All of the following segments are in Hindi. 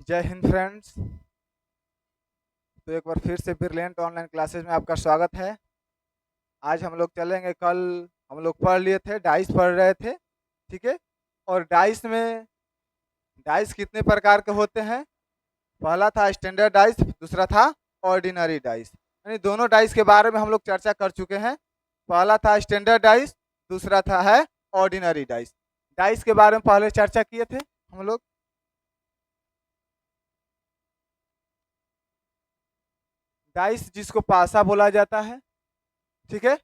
जय हिंद फ्रेंड्स। तो एक बार फिर से ब्रिलियंट ऑनलाइन क्लासेस में आपका स्वागत है। आज हम लोग चलेंगे, कल हम लोग पढ़ लिए थे, डाइस पढ़ रहे थे, ठीक है। और डाइस में डाइस कितने प्रकार के होते हैं? पहला था स्टैंडर्ड डाइस, दूसरा था ऑर्डिनरी डाइस। यानी दोनों डाइस के बारे में हम लोग चर्चा कर चुके हैं। पहला था स्टैंडर्ड डाइस, दूसरा था है ऑर्डिनरी डाइस। डाइस के बारे में पहले चर्चा किए थे हम लोग। डाइस जिसको पासा बोला जाता है, ठीक है।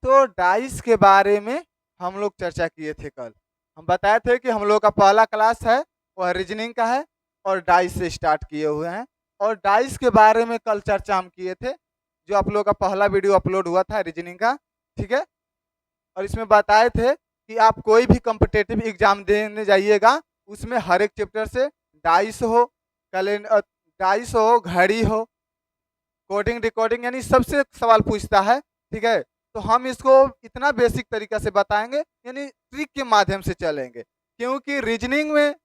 तो डाइस के बारे में हम लोग चर्चा किए थे कल। हम बताए थे कि हम लोग का पहला क्लास है वह रीजनिंग का है और डाइस से स्टार्ट किए हुए हैं। और डाइस के बारे में कल चर्चा हम किए थे, जो आप लोग का पहला वीडियो अपलोड हुआ था रीजनिंग का, ठीक है। और इसमें बताए थे कि आप कोई भी कॉम्पिटेटिव एग्जाम देने जाइएगा, उसमें हर एक चैप्टर से डाइस हो, कैलेंडर डाइस हो, घड़ी हो, कोडिंग डिकोडिंग, यानी सबसे सवाल पूछता है, ठीक है। तो हम इसको इतना बेसिक तरीका से बताएंगे, यानी ट्रिक के माध्यम से चलेंगे, क्योंकि रीजनिंग में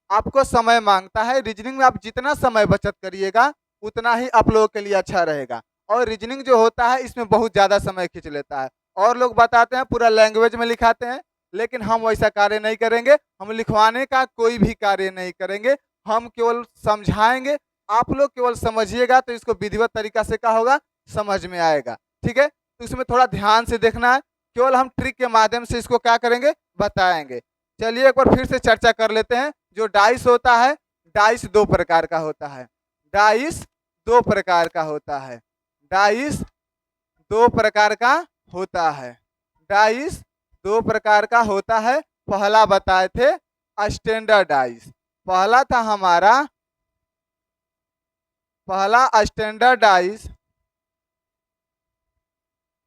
आपको समय मांगता है। रीजनिंग में आप जितना समय बचत करिएगा उतना ही आप लोगों के लिए अच्छा रहेगा। और रीजनिंग जो होता है इसमें बहुत ज़्यादा समय खींच लेता है। और लोग बताते हैं पूरा लैंग्वेज में लिखाते हैं, लेकिन हम वैसा कार्य नहीं करेंगे। हम लिखवाने का कोई भी कार्य नहीं करेंगे, हम केवल समझाएंगे। आप लोग केवल समझिएगा तो इसको विधिवत तरीका से क्या होगा, समझ में आएगा, ठीक है। तो इसमें थोड़ा ध्यान से देखना है, केवल हम ट्रिक के माध्यम से इसको क्या करेंगे, बताएंगे। चलिए एक बार फिर से चर्चा कर लेते हैं। जो डाइस होता है, डाइस दो प्रकार का होता है। डाइस दो प्रकार का होता है। डाइस दो प्रकार का होता है। डाइस दो प्रकार का होता है। पहला बताए थे स्टैंडर्ड डाइस। पहला था हमारा पहला स्टैंडर्ड डाइस।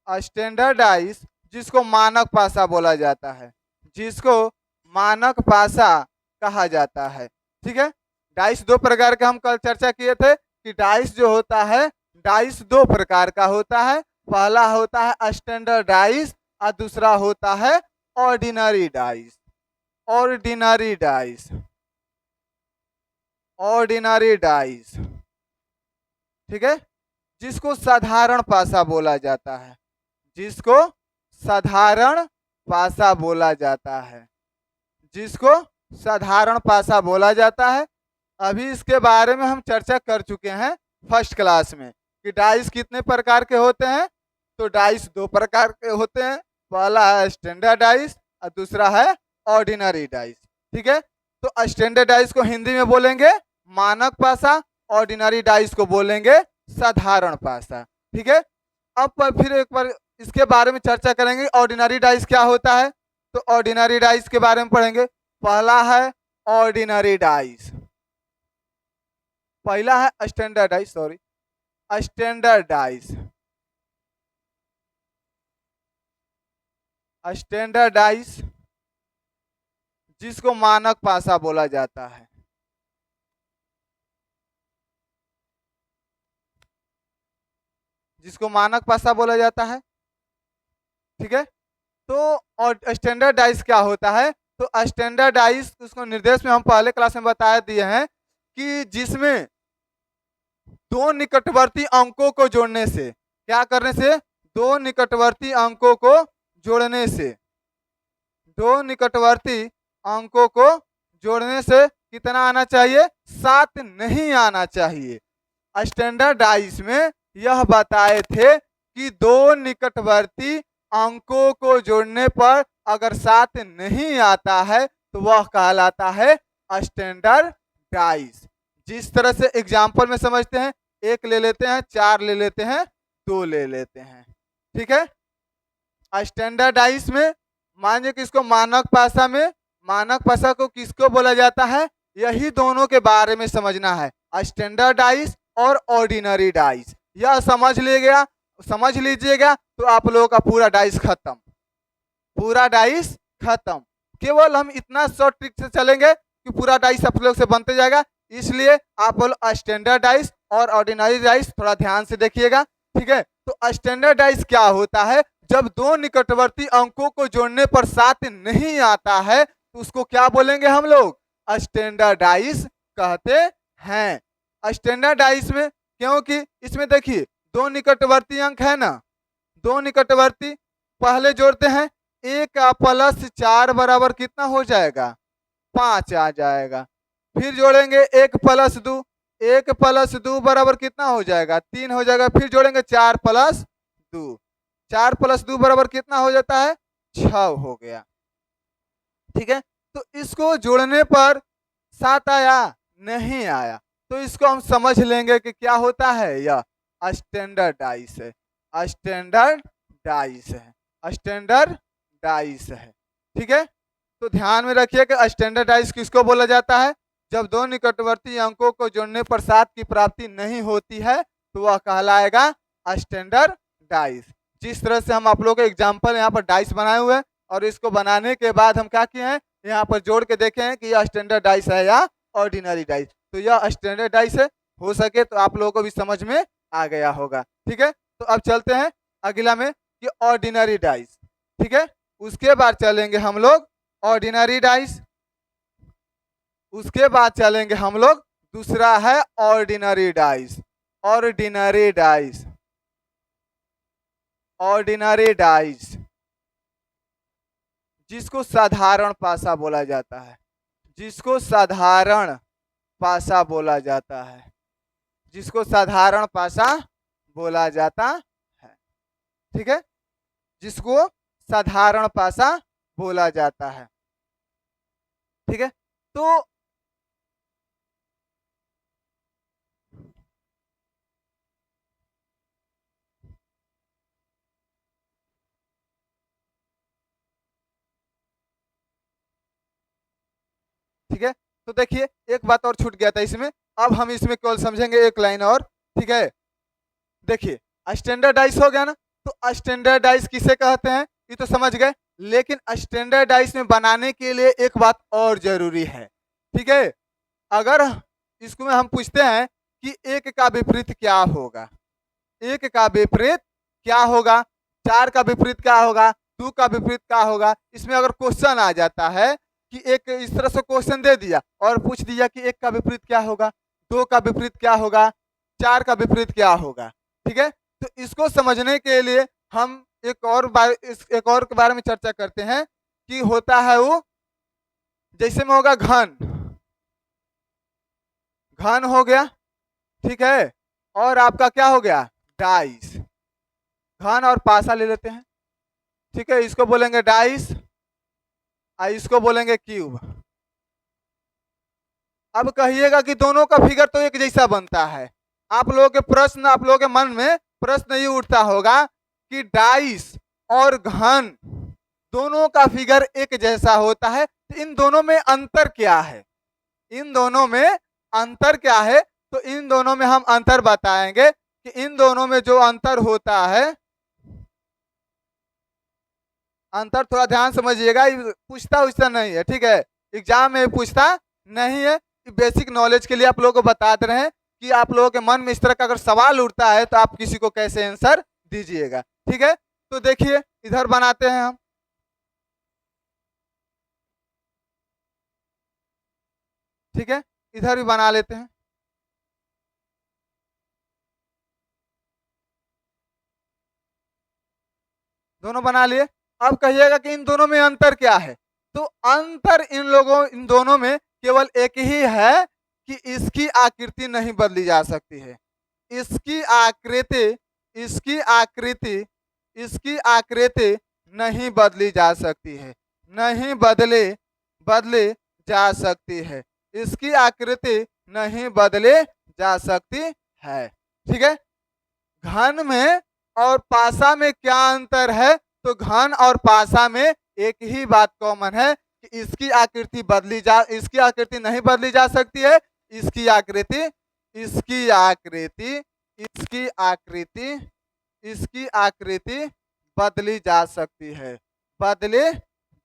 स्टैंडर्ड डाइस जिसको मानक पासा बोला जाता है, जिसको मानक पासा कहा जाता है, ठीक है। डाइस दो प्रकार का हम कल चर्चा किए थे कि डाइस जो होता है, डाइस दो प्रकार का होता है। पहला होता है स्टैंडर्ड डाइस और दूसरा होता है ordinary dice. Ordinary dice, ordinary dice, ठीक है, जिसको साधारण पासा बोला जाता है, जिसको साधारण पासा बोला जाता है, जिसको साधारण पासा बोला जाता है। अभी इसके बारे में हम चर्चा कर चुके हैं फर्स्ट क्लास में कि डाइस कितने प्रकार के होते हैं। तो डाइस दो प्रकार के होते हैं। पहला है स्टैंडर्ड डाइस और दूसरा है ऑर्डिनरी डाइस, ठीक है। तो स्टैंडर्ड डाइस को हिंदी में बोलेंगे मानक पासा, ऑर्डिनरी डाइस को बोलेंगे साधारण पासा, ठीक है। अब फिर एक बार इसके बारे में चर्चा करेंगे, ऑर्डिनरी डाइस क्या होता है। तो ऑर्डिनरी डाइस के बारे में पढ़ेंगे। पहला है ऑर्डिनरी डाइस, पहला है standard dice, sorry, standard dice. Standard dice जिसको मानक पासा बोला जाता है, जिसको मानक पासा बोला जाता है, ठीक है। तो और स्टैंडर्ड डाइस क्या होता है। तो स्टैंडर्ड डाइस उसको निर्देश में हम पहले क्लास में बता दिए हैं कि जिसमें दो निकटवर्ती अंकों को जोड़ने से, क्या करने से, दो निकटवर्ती अंकों को जोड़ने से, दो निकटवर्ती अंकों को जोड़ने से कितना आना चाहिए, 7 नहीं आना चाहिए। स्टैंडर्ड डाइस में यह बताए थे कि दो निकटवर्ती अंकों को जोड़ने पर अगर 7 नहीं आता है तो वह कहलाता है स्टैंडर्ड डाइस। जिस तरह से एग्जाम्पल में समझते हैं, 1 ले लेते हैं, 4 ले लेते हैं, 2 ले लेते हैं, ठीक है। स्टैंडर्ड डाइस में मानिए कि इसको मानक पासा में, मानक पासा को किसको बोला जाता है, यही दोनों के बारे में समझना है, स्टैंडर्ड डाइस और ऑर्डिनरी डाइस। यह समझ लीजिएगा तो आप लोगों का पूरा डाइस खत्म, पूरा डाइस खत्म। केवल हम इतना शॉर्ट ट्रिक से चलेंगे कि पूरा डाइस आप लोग से बनते जाएगा। इसलिए आप लोग स्टैंडर्ड डाइस और ऑर्डिनरी डाइस थोड़ा ध्यान से देखिएगा, ठीक है। तो स्टैंडर्ड डाइस क्या होता है, जब दो निकटवर्ती अंकों को जोड़ने पर 7 नहीं आता है तो उसको क्या बोलेंगे हम लोग, स्टैंडर्ड डाइस कहते हैं स्टैंडर्ड डाइस में, क्योंकि इसमें देखिए दो निकटवर्ती अंक है ना, दो निकटवर्ती पहले जोड़ते हैं, एक का प्लस 4 बराबर कितना हो जाएगा, 5 आ जाएगा। फिर जोड़ेंगे एक प्लस 2, एक प्लस 2 बराबर कितना हो जाएगा, 3 हो जाएगा। फिर जोड़ेंगे 4 प्लस 2, 4 प्लस 2 बराबर कितना हो जाता है, 6 हो गया। ठीक है, तो इसको जोड़ने पर 7 आया, नहीं आया, तो इसको हम समझ लेंगे कि क्या होता है, यह स्टैंडर्ड डाइस है, स्टैंडर्ड डाइस है, स्टैंडर्ड डाइस है। ठीक है, तो ध्यान में रखिए कि स्टैंडर्ड डाइस किसको बोला जाता है, जब दो निकटवर्ती अंकों को जोड़ने पर 7 की प्राप्ति नहीं होती है तो वह कहलाएगा स्टैंडर्ड डाइस। जिस तरह से हम आप लोगों को एग्जाम्पल यहाँ पर डाइस बनाए हुए हैं, और इसको बनाने के बाद हम क्या किए हैं, यहाँ पर जोड़ के देखे हैं कि यह स्टैंडर्ड डाइस है या ऑर्डिनरी डाइस। तो यह स्टैंडर्ड डाइस है, हो सके तो आप लोगों को भी समझ में आ गया होगा। ठीक है, तो अब चलते हैं अगला में कि ऑर्डिनरी डाइस। ठीक है, उसके बाद चलेंगे हम लोग ऑर्डिनरी डाइस, उसके बाद चलेंगे हम लोग दूसरा है ordinary dice. Ordinary dice, ordinary dice जिसको साधारण पासा बोला जाता है, जिसको साधारण पासा बोला जाता है, जिसको साधारण पासा बोला जाता है। ठीक है, जिसको साधारण पासा बोला जाता है। ठीक है, तो ठीक है, तो देखिए एक बात और छूट गया था इसमें, अब हम इसमें केवल समझेंगे एक लाइन और। ठीक है, देखिए स्टैंडर्डाइज हो गया ना, तो स्टैंडर्डाइज किसे कहते हैं ये तो समझ गए, लेकिन स्टैंडर्डाइज में बनाने के लिए एक बात और जरूरी है। ठीक है, अगर इसको में हम पूछते हैं कि एक का विपरीत क्या होगा, एक का विपरीत क्या होगा, 4 का विपरीत क्या होगा, 2 का विपरीत क्या होगा, इसमें अगर क्वेश्चन आ जाता है कि एक इस तरह से क्वेश्चन दे दिया और पूछ दिया कि एक का विपरीत क्या होगा, 2 का विपरीत क्या होगा, 4 का विपरीत क्या होगा। ठीक है, तो इसको समझने के लिए हम एक और के बारे में चर्चा करते हैं कि होता है वो, जैसे में होगा घन, घन हो गया। ठीक है, और आपका क्या हो गया, डाइस, घन और पासा ले लेते हैं। ठीक है, इसको बोलेंगे डाइस और इसको बोलेंगे क्यूब। अब कहिएगा कि दोनों का फिगर तो एक जैसा बनता है, आप लोगों के प्रश्न, आप लोगों के मन में प्रश्न ये उठता होगा कि डाइस और घन दोनों का फिगर एक जैसा होता है, तो इन दोनों में अंतर क्या है, इन दोनों में अंतर क्या है, तो इन दोनों में हम अंतर बताएंगे कि इन दोनों में जो अंतर होता है, अंतर थोड़ा ध्यान समझिएगा, पूछता उछता नहीं है। ठीक है, एग्जाम में पूछता नहीं है, बेसिक नॉलेज के लिए आप लोगों को बता रहे हैं कि आप लोगों के मन में इस तरह का अगर सवाल उठता है तो आप किसी को कैसे आंसर दीजिएगा। ठीक है, तो देखिए इधर बनाते हैं हम। ठीक है, इधर भी बना लेते हैं, दोनों बना लिए। अब कहिएगा कि इन दोनों में अंतर क्या है, तो अंतर इन दोनों में केवल एक ही है कि इसकी आकृति नहीं बदली जा सकती है, इसकी आकृति, इसकी आकृति, इसकी आकृति नहीं बदली जा सकती है, नहीं बदले बदले जा सकती है, इसकी आकृति नहीं बदले जा सकती है। ठीक है, घन में और पासा में क्या अंतर है, तो घन और पासा में एक ही बात कॉमन है कि इसकी आकृति इसकी आकृति नहीं बदली जा सकती है, इसकी आकृति, इसकी आकृति, इसकी आकृति, इसकी आकृति बदली जा सकती है, बदली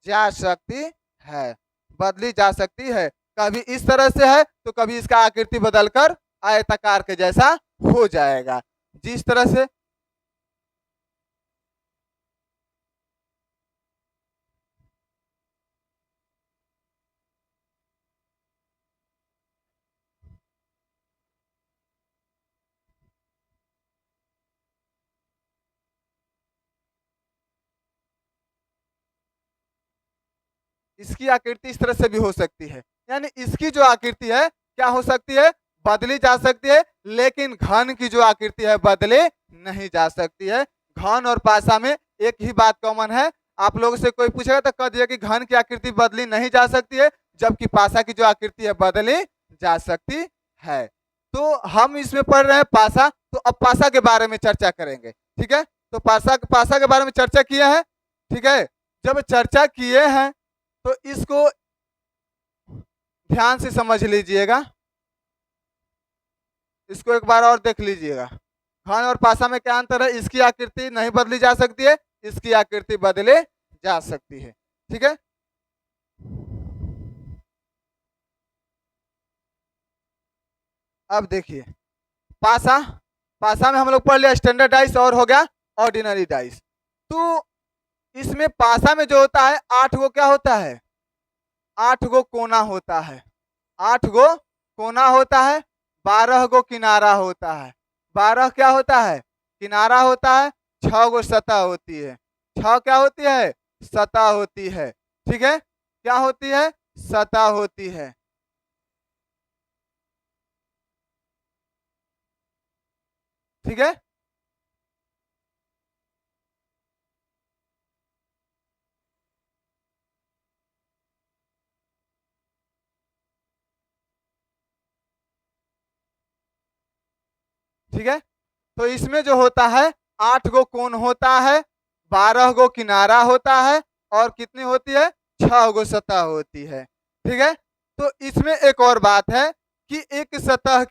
जा सकती है, बदली जा सकती है। कभी इस तरह से है तो कभी इसका आकृति बदलकर आयताकार के जैसा हो जाएगा, जिस तरह से। इसकी आकृति इस तरह से भी हो सकती है, यानी इसकी जो आकृति है क्या हो सकती है, बदली जा सकती है, लेकिन घन की जो आकृति है बदले नहीं जा सकती है। घन और पासा में एक ही बात कॉमन है। आप लोगों से कोई पूछेगा तो कह दिया कि घन की आकृति बदली नहीं जा सकती है, जबकि पासा की जो आकृति है बदली जा सकती है। तो हम इसमें पढ़ रहे हैं पासा, तो अब पासा के बारे में चर्चा करेंगे। ठीक है, तो पासा पासा के बारे में चर्चा किए हैं। ठीक है, जब चर्चा किए हैं तो इसको ध्यान से समझ लीजिएगा, इसको एक बार और देख लीजिएगा। घन और पासा में क्या अंतर है, इसकी आकृति नहीं बदली जा सकती है, इसकी आकृति बदले जा सकती है। ठीक है, अब देखिए पासा, पासा में हम लोग पढ़ लिया स्टैंडर्ड डाइस और हो गया ऑर्डिनरी डाइस। तो इसमें पासा में जो होता है 8 गो क्या होता है, 8 गो कोना होता है, 8 गो कोना होता है, 12 गो किनारा होता है। 12 क्या होता है, किनारा होता है, 6 गो सतह होती है। 6 क्या होती है, सतह होती है। ठीक है, क्या होती है, सतह होती है। ठीक है, ठीक है, तो इसमें जो होता है 8 गो कोण होता है, 12 गो किनारा होता है और कितनी होती है, 6 गो सतह होती है। ठीक है, तो इसमें एक और बात है कि एक सतह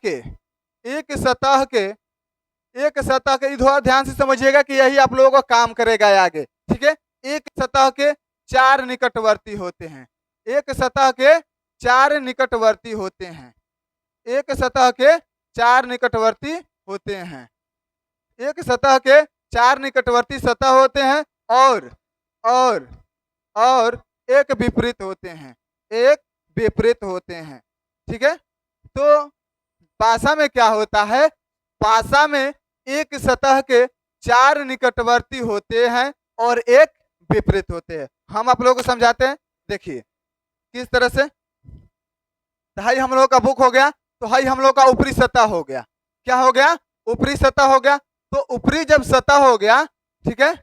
के इधर ध्यान से समझिएगा कि यही आप लोगों को काम करेगा आगे। ठीक है, एक सतह के 4 निकटवर्ती होते हैं, एक सतह के 4 निकटवर्ती होते हैं, एक सतह के 4 निकटवर्ती होते हैं, एक सतह के 4 निकटवर्ती सतह होते हैं और और और एक विपरीत होते हैं, एक विपरीत होते हैं। ठीक है, तो पासा में क्या होता है, पासा में एक सतह के 4 निकटवर्ती होते हैं और एक विपरीत होते हैं। हम आप लोगों को समझाते हैं, देखिए किस तरह से। तो हाई हम लोग का बुक हो गया, तो हाई हम लोग का ऊपरी सतह हो गया। क्या हो गया, ऊपरी सतह हो गया। तो ऊपरी जब सतह हो गया, ठीक है,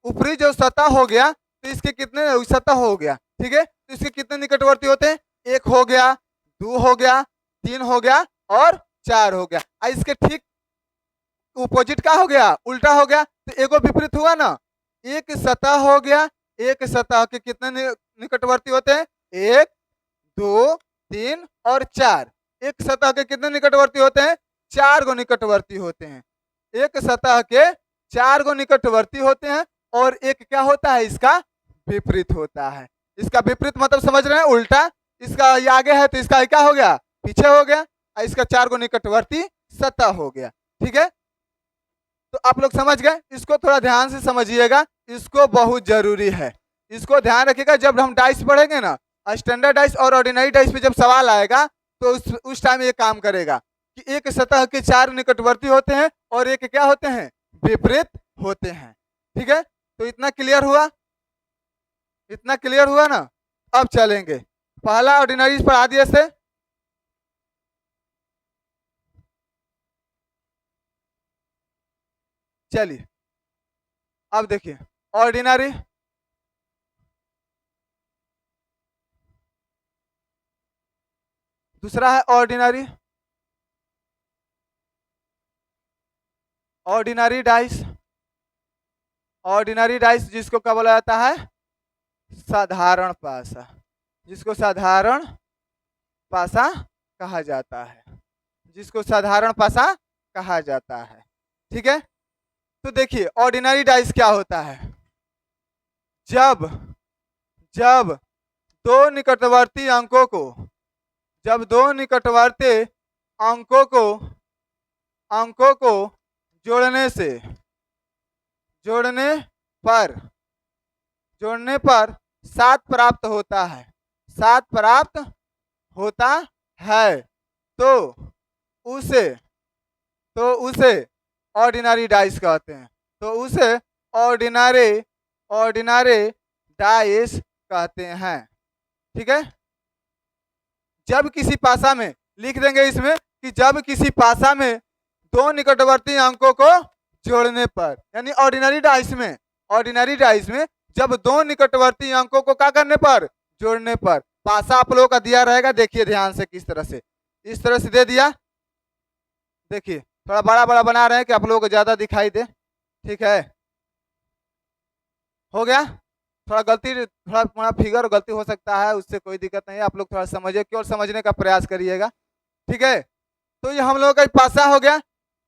ऊपरी जो सतह हो गया तो इसके कितने सतह हो गया। ठीक है, तो इसके कितने निकटवर्ती होते हैं, 1 हो गया, 2 हो गया, 3 हो गया और 4 हो गया। इसके ठीक अपोजिट क्या हो गया, उल्टा हो गया, तो एगो विपरीत हुआ ना। एक सतह हो गया, एक सतह के कितने निकटवर्ती होते हैं, 1 2 3 और 4। एक सतह के कितने निकटवर्ती होते हैं, 4 गो निकटवर्ती होते हैं। एक सतह के 4 गो निकटवर्ती होते हैं और एक क्या होता है, इसका विपरीत होता है। इसका विपरीत मतलब समझ रहे हैं, उल्टा। इसका ये आगे है तो इसका क्या हो गया, पीछे हो गया, और इसका 4 गो निकटवर्ती सतह हो गया। ठीक है, तो आप लोग समझ गए, इसको थोड़ा ध्यान से समझिएगा, इसको बहुत जरूरी है, इसको ध्यान रखिएगा। जब हम डाइस पढ़ेंगे ना, स्टैंडर्ड डाइस और ऑर्डिनरी डाइस पे जब सवाल आएगा तो उस टाइम ये काम करेगा कि एक सतह के 4 निकटवर्ती होते हैं और एक क्या होते हैं, विपरीत होते हैं। ठीक है, तो इतना क्लियर हुआ, इतना क्लियर हुआ ना। अब चलेंगे पहला ऑर्डिनरी पढ़ा दिए से। चलिए अब देखिए ऑर्डिनरी, दूसरा है ordinary, ordinary dice. Ordinary dice जिसको क्या बोला जाता है, साधारण पासा, जिसको साधारण पासा कहा जाता है, जिसको साधारण पासा कहा जाता है। ठीक है, तो देखिए ऑर्डिनरी डाइस क्या होता है, जब जब दो निकटवर्ती अंकों को, जब दो निकटवर्ती अंकों को जोड़ने से, जोड़ने पर 7 प्राप्त होता है, 7 प्राप्त होता है, तो उसे ऑर्डिनरी डाइस कहते हैं, तो उसे ऑर्डिनरी डाइस कहते हैं। ठीक है। जब किसी पासा में लिख देंगे इसमें कि जब किसी पासा में दो निकटवर्ती अंकों को जोड़ने पर, यानी ऑर्डिनरी डाइस में जब दो निकटवर्ती अंकों को क्या करने पर, जोड़ने पर। पासा आप लोगों का दिया रहेगा, देखिए ध्यान से किस तरह से, इस तरह से दे दिया। देखिए थोड़ा बड़ा बड़ा बना रहे हैं कि आप लोगों को ज्यादा दिखाई दे, ठीक है। हो गया। थोड़ा गलती, थोड़ा फिगर गलती हो सकता है, उससे कोई दिक्कत नहीं है। आप लोग थोड़ा समझिए, केवल समझने का प्रयास करिएगा, ठीक है। तो ये हम लोगों का पासा हो गया।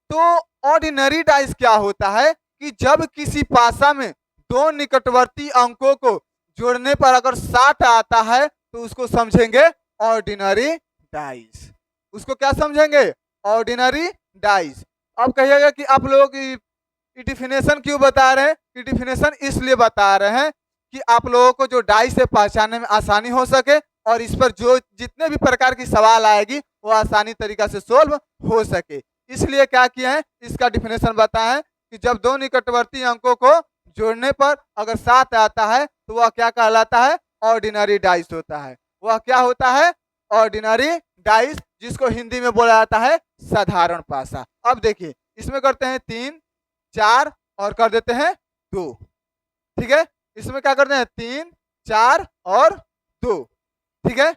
तो ऑर्डिनरी डाइस क्या होता है कि जब किसी पासा में दो निकटवर्ती अंकों को जोड़ने पर अगर 7 आता है तो उसको समझेंगे ऑर्डिनरी डाइस। उसको क्या समझेंगे, ऑर्डिनरी डाइस। अब कहिएगा कि आप लोग डिफिनेशन क्यों बता रहे हैं। डिफिनेशन इसलिए बता रहे हैं कि आप लोगों को जो डाइस से पहचानने में आसानी हो सके और इस पर जो जितने भी प्रकार की सवाल आएगी वो आसानी तरीका से सोल्व हो सके, इसलिए क्या किया है, इसका डिफिनेशन बताया है कि जब दो निकटवर्ती अंकों को जोड़ने पर अगर 7 आता है तो वह क्या कहलाता है, ऑर्डिनरी डाइस होता है। वह क्या होता है, ऑर्डिनरी डाइस, जिसको हिंदी में बोला जाता है साधारण पासा। अब देखिए इसमें करते हैं 3, 4 और कर देते हैं 2, ठीक है। इसमें क्या करते हैं 3, 4 और 2, ठीक है।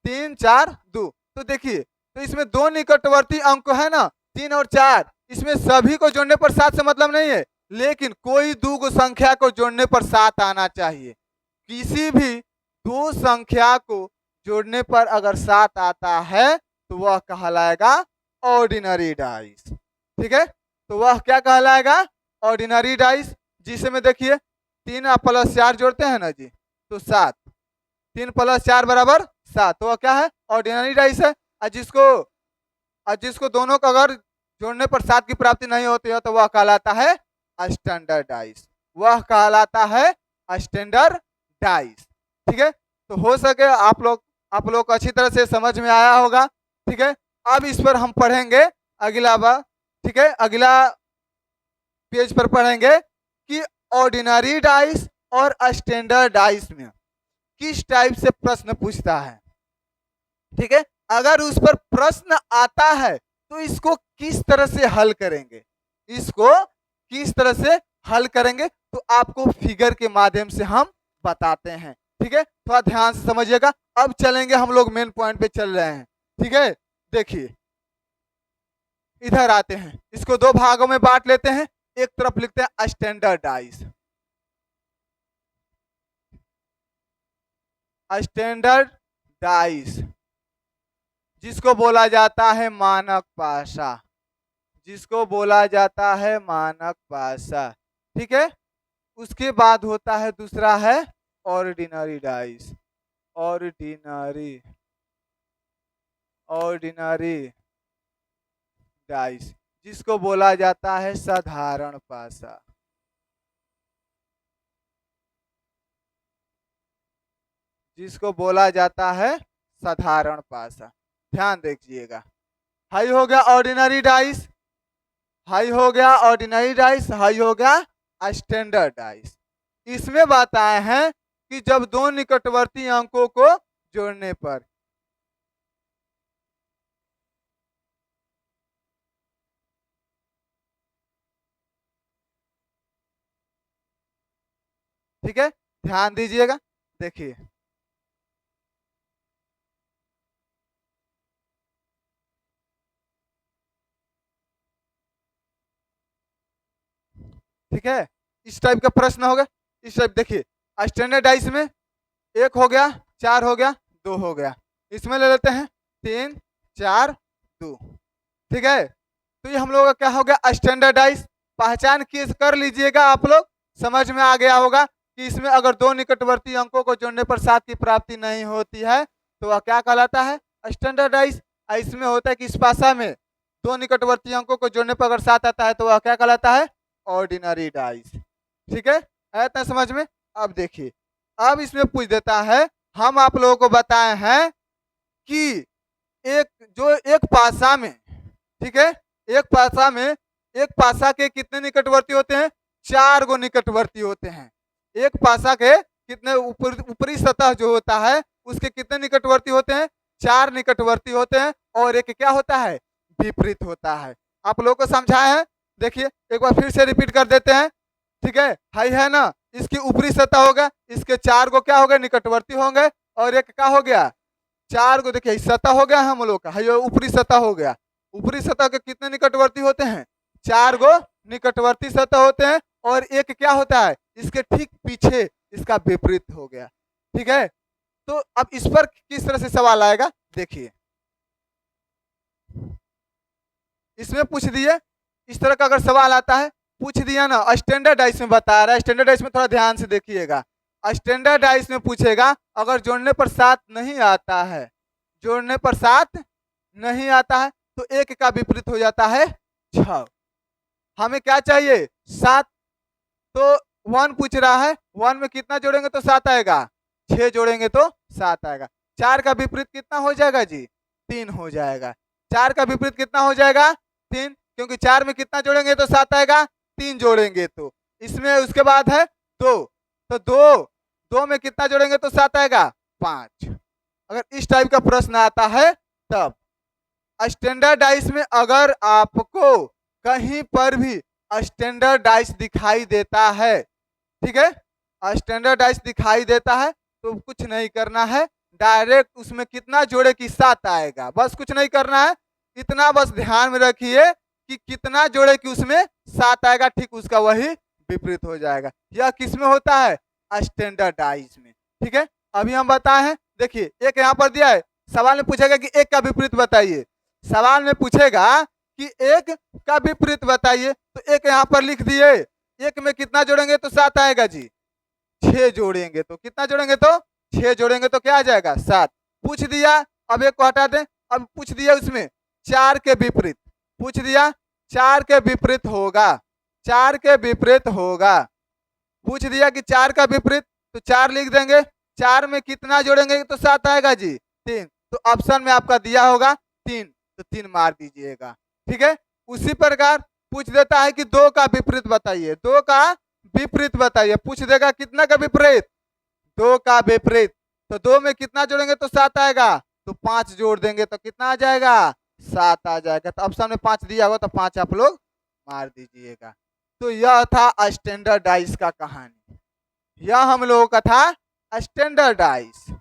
3, 4, 2। तो देखिए तो इसमें दो निकटवर्ती अंक है ना, 3 और 4, इसमें सभी को जोड़ने पर 7 से मतलब नहीं है, लेकिन कोई दो संख्या को जोड़ने पर 7 आना चाहिए। किसी भी दो संख्या को जोड़ने पर अगर 7 आता है तो वह कहलाएगा ऑर्डिनरी डाइस, ठीक है। तो वह क्या कहलाएगा, ऑर्डिनरी डाइस। जिसमें देखिए 3 आप प्लस 4 जोड़ते हैं ना जी तो 7, 3 प्लस 4 बराबर 7, तो वह क्या है, ऑर्डिनरी डाइस है। और जिसको दोनों को अगर जोड़ने पर 7 की प्राप्ति नहीं होती है तो वह कहलाता है स्टैंडर्ड डाइस। वह कहलाता है स्टैंडर्ड डाइस, ठीक है। तो हो सके आप लोग को अच्छी तरह से समझ में आया होगा, ठीक है। अब इस पर हम पढ़ेंगे अगला बार, ठीक है। अगला पेज पर पढ़ेंगे कि ऑर्डिनरी डाइस और स्टैंडर्ड डाइस में किस टाइप से प्रश्न पूछता है, ठीक है। अगर उस पर प्रश्न आता है तो इसको किस तरह से हल करेंगे, इसको किस तरह से हल करेंगे तो आपको फिगर के माध्यम से हम बताते हैं, ठीक है। थोड़ा ध्यान से समझिएगा। अब चलेंगे हम लोग मेन पॉइंट पे चल रहे हैं, ठीक है। देखिए इधर आते हैं, इसको दो भागों में बांट लेते हैं। एक तरफ लिखते हैं स्टैंडर्ड डाइस, स्टैंडर्ड डाइस जिसको बोला जाता है मानक पासा, जिसको बोला जाता है मानक पासा, ठीक है। उसके बाद होता है दूसरा है ऑर्डिनरी डाइस, ऑर्डिनरी डाइस जिसको बोला जाता है साधारण पासा, जिसको बोला जाता है साधारण पासा। ध्यान देखिएगा, हाई हो गया ऑर्डिनरी डाइस, हाई हो गया ऑर्डिनरी डाइस, हाई हो गया स्टैंडर्ड डाइस। इसमें बात आए हैं कि जब दो निकटवर्ती अंकों को जोड़ने पर, ठीक है, ध्यान दीजिएगा। देखिए ठीक है, इस टाइप का प्रश्न होगा। इस टाइप देखिए स्टैंडर्ड डाइस में 1 हो गया, 4 हो गया, 2 हो गया। इसमें ले लेते हैं 3, 4, 2, ठीक है। तो ये हम लोग का क्या हो गया, स्टैंडर्ड डाइस। पहचान कर लीजिएगा, आप लोग समझ में आ गया होगा कि इसमें अगर दो निकटवर्ती अंकों को जोड़ने पर 7 की प्राप्ति नहीं होती है तो वह क्या कहलाता है, स्टैंडर्ड डाइस। इसमें होता है कि इस पासा में दो निकटवर्ती अंकों को जोड़ने पर अगर 7 आता है तो वह क्या कहलाता है, ऑर्डिनरी डाइस, ठीक है। आया समझ में। अब देखिए अब इसमें पूछ देता है, हम आप लोगों को बताए हैं कि एक पासा में, ठीक है, एक पासा के कितने निकटवर्ती होते हैं, 4 गो निकटवर्ती होते हैं। एक पासा के कितने ऊपरी सतह जो होता है उसके कितने निकटवर्ती होते हैं? 4 निकटवर्ती होते हैं और एक क्या होता है? विपरीत होता है। आप लोगों को समझाया है? देखिए एक बार फिर से रिपीट कर देते हैं। ठीक है ना? इसकी ऊपरी सतह होगा, इसके 4 को क्या हो गए? निकटवर्ती होंगे और एक क्या हो गया? 4 को देखिए सतह हो गया हम लोग का, है ऊपरी सतह हो गया। ऊपरी सतह के कितने निकटवर्ती होते हैं? 4 गो निकटवर्ती सतह होते हैं और एक क्या होता है? इसके ठीक पीछे इसका विपरीत हो गया। ठीक है, तो अब इस पर किस तरह से सवाल आएगा देखिए। इसमें पूछ दिए, इस तरह का अगर सवाल आता है पूछ दिया ना, स्टैंडर्डाइज में बता रहा है। स्टैंडर्डाइज में थोड़ा ध्यान से देखिएगा। स्टैंडर्डाइज में पूछेगा अगर जोड़ने पर 7 नहीं आता है, जोड़ने पर 7 नहीं आता है तो एक का विपरीत हो जाता है 6। हमें क्या चाहिए? 7। तो 1 पूछ रहा है, 1 में कितना जोड़ेंगे तो 7 आएगा? 6 जोड़ेंगे तो 7 आएगा। 4 का विपरीत कितना हो जाएगा जी? 3 हो जाएगा। 4 का विपरीत कितना हो जाएगा? 3, क्योंकि 4 में कितना जोड़ेंगे तो 7 आएगा? 3 जोड़ेंगे तो। इसमें उसके बाद है 2, तो 2 में कितना जोड़ेंगे तो 7 आएगा? 5। अगर इस टाइप का प्रश्न आता है तब स्टैंडर्डाइज में अगर आपको कहीं पर भी स्टैंडर्डाइज दिखाई देता है, ठीक है, स्टैंडर्डाइज दिखाई देता है तो कुछ नहीं करना है, डायरेक्ट उसमें कितना जोड़े कि 7 आएगा। बस कुछ नहीं करना है, इतना बस ध्यान में रखिए कि कितना जोड़े कि उसमें 7 आएगा, ठीक उसका वही विपरीत हो जाएगा। यह किस में होता है? स्टैंडर्डाइज में। ठीक है, अभी हम बताए हैं। देखिए एक यहाँ पर दिया है, सवाल में पूछेगा कि एक का विपरीत बताइए। सवाल में पूछेगा कि एक का विपरीत बताइए, तो एक यहाँ पर लिख दिए। एक में कितना जोड़ेंगे तो 7 आएगा जी? 6 जोड़ेंगे तो कितना जोड़ेंगे तो 6 जोड़ेंगे तो क्या आ जाएगा? 7। पूछ दिया, अब एक को हटा दें। अब पूछ दिया उसमें 4 के विपरीत, पूछ दिया 4 के विपरीत होगा, 4 के विपरीत होगा। पूछ दिया कि 4 का विपरीत, तो 4 लिख देंगे। 4 में कितना जोड़ेंगे तो 7 आएगा जी? 3। तो ऑप्शन में आपका दिया होगा 3, तो 3 मार दीजिएगा। ठीक है, उसी प्रकार पूछ देता है कि 2 का विपरीत बताइए, 2 का विपरीत बताइए। पूछ देगा कितना का विपरीत? 2 का विपरीत। तो 2 में कितना जोड़ेंगे तो 7 आएगा? तो 5 जोड़ देंगे तो कितना आ जाएगा? 7 आ जाएगा। तो ऑप्शन में 5 दिया हुआ तो 5 आप लोग मार दीजिएगा। तो यह था स्टैंडर्डाइज का कहानी, यह हम लोगों का था स्टैंडर्डाइज।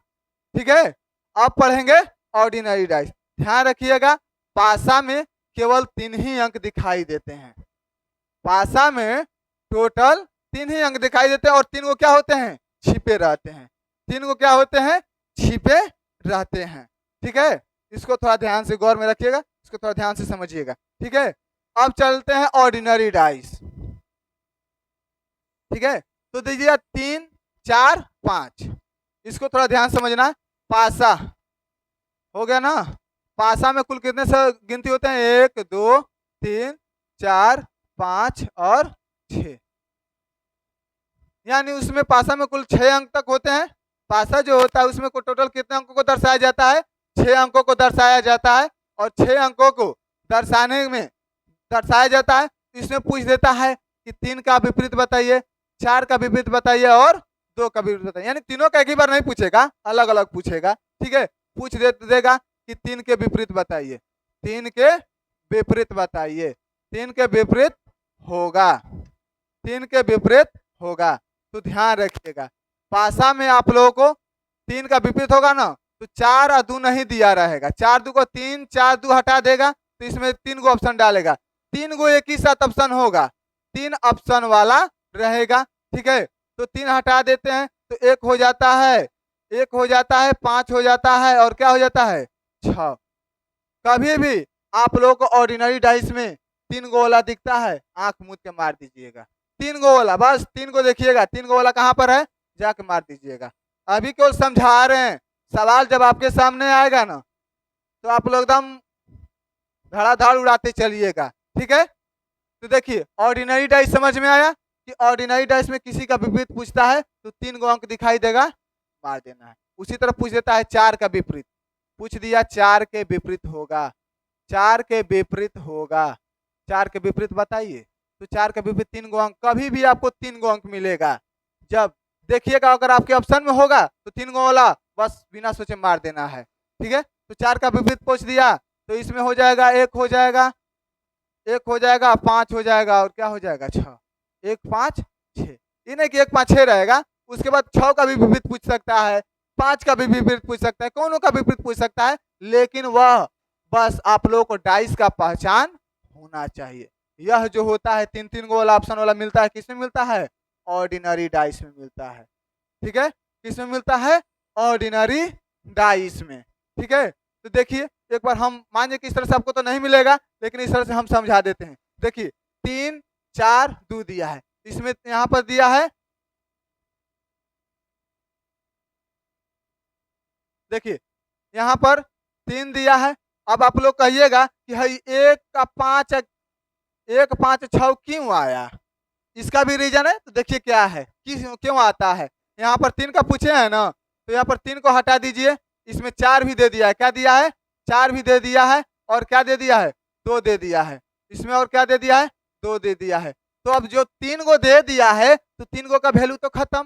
ठीक है, अब पढ़ेंगे ऑर्डिनरी डाइस। ध्यान रखिएगा, पासा में केवल 3 ही अंक दिखाई देते हैं। पासा में टोटल 3 ही अंक दिखाई देते हैं और 3 को क्या होते हैं? छिपे रहते हैं। 3 को क्या होते हैं? छिपे रहते हैं। ठीक है, इसको थोड़ा ध्यान से गौर में रखिएगा, इसको थोड़ा ध्यान से समझिएगा। ठीक है, अब चलते हैं ऑर्डिनरी डाइस। ठीक है, तो दीजिए 3, 4, 5, इसको थोड़ा ध्यान समझना। पासा हो गया ना, पासा में कुल कितने से गिनती होते हैं? 1, 2, 3, 4, 5 और 6, यानी उसमें पासा में कुल 6 अंक तक होते हैं। पासा जो होता है उसमें टोटल कितने अंकों को दर्शाया जाता है? 6 अंकों को दर्शाया जाता है। और 6 अंकों को दर्शाने में दर्शाया जाता है, इसमें पूछ देता है कि 3 का विपरीत बताइए, 4 का विपरीत बताइए और 2 का विपरीत बताइए। यानी तीनों का एक ही बार नहीं पूछेगा, अलग अलग पूछेगा। ठीक है, पूछ देगा कि 3 के विपरीत बताइए, 3 के विपरीत बताइए, 3 के विपरीत होगा, 3 के विपरीत होगा। तो ध्यान रखिएगा, पासा में आप लोगों को 3 का विपरीत होगा ना, तो 4 और 2 नहीं दिया रहेगा। 4 2 को 3, 4 2 हटा देगा तो इसमें 3 को ऑप्शन डालेगा। 3 को एक ही साथ ऑप्शन होगा, 3 ऑप्शन वाला रहेगा। ठीक है, तो 3 हटा देते हैं तो 1 हो जाता है, 1 हो जाता है, 5 हो जाता है और क्या हो जाता है? 6। कभी भी आप लोगों को ऑर्डिनरी डाइस में 3 गो वाला दिखता है, आंख मूंद के मार दीजिएगा। 3 गो वाला, बस 3 को देखिएगा, 3 गो वाला कहाँ पर है, जाके मार दीजिएगा। अभी केवल समझा रहे हैं, सवाल जब आपके सामने आएगा ना तो आप लोग एकदम धड़ाधड़ उड़ाते चलिएगा। ठीक है, तो देखिए ऑर्डिनरी डाइस समझ में आया कि ऑर्डिनरी डाइस में किसी का विपरीत पूछता है तो 3 गो अंक दिखाई देगा, मार देना है। उसी तरह पूछ देता है 4 का विपरीत, पूछ दिया 4 के विपरीत होगा, 4 के विपरीत होगा, 4 के विपरीत बताइए। तो 4 के विपरीत 3 गो अंक, कभी भी आपको 3 गो अंक मिलेगा जब देखिएगा अगर आपके ऑप्शन में होगा तो 3 गो वाला बस बिना सोचे मार देना है। ठीक है, तो 4 का विपरीत पूछ दिया तो इसमें हो जाएगा 1 हो जाएगा, 1 हो जाएगा, 5 हो जाएगा और क्या हो जाएगा 6। 1 5 6, ये नहीं कि 1 5 6 रहेगा। उसके बाद 6 का भी विपरीत पूछ सकता है, 5 का भी विपरीत पूछ सकता है, कौनों का विपरीत पूछ सकता है, लेकिन वह बस आप लोगों को डाइस का पहचान होना चाहिए। यह जो होता है 3 गो वाला ऑप्शन वाला मिलता है, किसमें मिलता है, ऑर्डिनरी डाइस में मिलता है। ठीक है, किसमें मिलता है, ऑर्डिनरी डाइस में। ठीक है, तो देखिए एक बार हम मानिए कि इस तरह से आपको तो नहीं मिलेगा, लेकिन इस तरह से हम समझा देते हैं। देखिए 3 4 2 दिया है, इसमें यहाँ पर दिया है, देखिए यहाँ पर 3 दिया है। अब आप लोग कहिएगा कि भाई 1 का 5 1 5 6 क्यों आया, इसका भी रीजन है। तो देखिए क्या है, क्यों आता है। यहाँ पर 3 का पूछे है ना, तो यहाँ पर 3 को हटा दीजिए, इसमें 4 भी दे दिया है। क्या दिया है, 4 भी दे दिया है, और क्या दे दिया है, 2 दे दिया है इसमें, और क्या दे दिया है, 2 दे दिया है। तो अब जो 3 गो दे दिया है तो 3 गो का वैल्यू तो खत्म,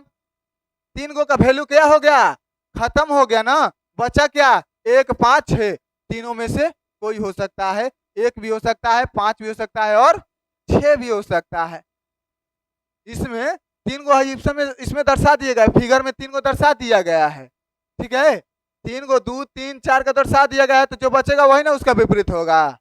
3 गो का वैल्यू क्या हो गया, खत्म हो गया ना। बचा क्या, 1 5 6, तीनों में से कोई हो सकता है, 1 भी हो सकता है, 5 भी हो सकता है और 6 भी हो सकता है। इसमें 3 गो इसमें दर्शा दिए गए, फिगर में 3 गो दर्शा दिया गया है। ठीक है, 3 गो 2 3 4 का दर्शा दिया गया है, तो जो बचेगा वही ना उसका विपरीत होगा,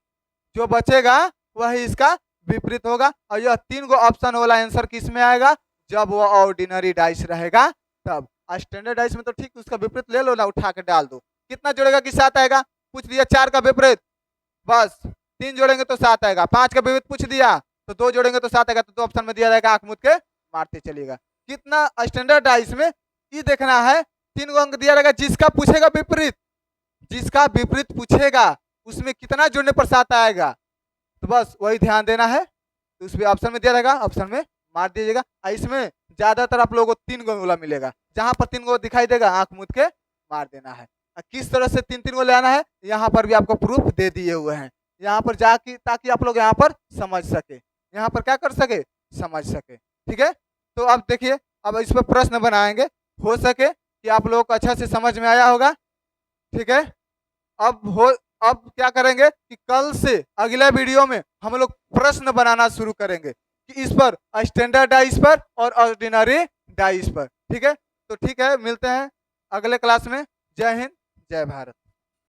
जो बचेगा वही इसका विपरीत होगा। और यह 3 गो ऑप्शन वाला आंसर किस में आएगा, जब वो ऑर्डिनरी डाइस रहेगा तब। स्टैंडर्ड डाइस में तो ठीक उसका विपरीत ले लो ना, उठा के डाल दो, कितना जोड़ेगा कि 7 आएगा। पूछ दिया 4 का विपरीत, बस 3 जोड़ेंगे तो 7 आएगा। 5 का विपरीत पूछ दिया तो 2 जोड़ेंगे तो 7 आएगा, तो 2 ऑप्शन में दिया जाएगा, आंख मूंद के मारते चलिएगा। कितना स्टैंडर्ड डाइस में ये देखना है, 3 गो अंक दिया रहेगा, जिसका पूछेगा विपरीत, जिसका विपरीत पूछेगा उसमें कितना जोड़ने पर 7 आएगा, तो बस वही ध्यान देना है। तो उसमें ऑप्शन में दिया रहेगा, ऑप्शन में मार दीजिएगा। इसमें ज्यादातर आप लोगों को 3 गो वाला मिलेगा, जहां पर 3 गो दिखाई देगा आंख मूंद के मार देना है। किस तरह से 3 गो ले आना है, यहाँ पर भी आपको प्रूफ दे दिए हुए हैं, यहाँ पर जाके, ताकि आप लोग यहाँ पर समझ सके, यहाँ पर क्या कर सके, समझ सके। ठीक है, तो अब देखिए, अब इस पर प्रश्न बनाएंगे, हो सके कि आप लोगों को अच्छा से समझ में आया होगा। ठीक है, अब क्या करेंगे कि कल से अगले वीडियो में हम लोग प्रश्न बनाना शुरू करेंगे, कि इस पर स्टैंडर्ड डाइस पर और ऑर्डिनरी डाइस पर। ठीक है, तो ठीक है, मिलते हैं अगले क्लास में। जय हिंद, जय भारत।